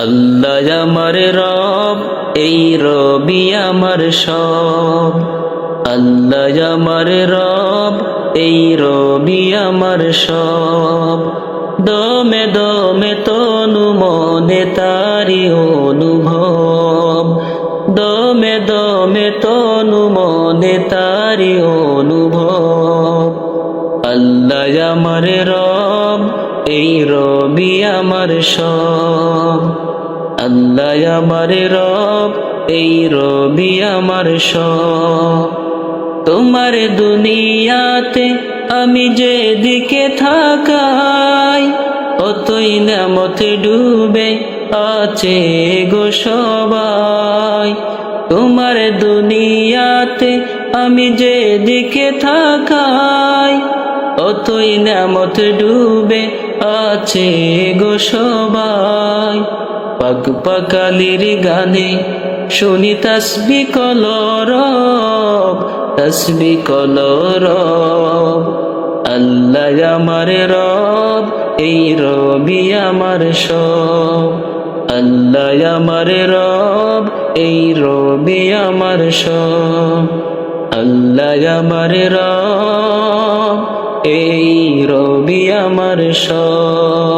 আল্লাহ আমার রব, এই রবি আমার সব। আল্লাহ আমার রব, এই রবি আমার সব। দমে দমে তনু মনে তারি অনুভব, দমে দমে তনু মনে তারি অনুভব। আল্লাহ আমার রব, এই রবি আমার সব। আল্লাহ আমার রব, এই রবি আমার সব। তোমার দুনিয়াতে আমি যেদিকে থাকাই, অতই নেমতে ডুবে আছে গো সবাই। তোমার দুনিয়াতে আমি যেদিকে থাকাই, অতই নেমত ডুবে আছে গো সবাই। পাক পাকালির গানে শুনি তাসবিহ কলরব, তাসবিহ কলরব। আল্লাহ আমার রব, এই রবি আমার সব। আল্লাহ আমার রব, এই রবি আমার সব। আল্লাহ আমার রব, এই রবি আমার সব।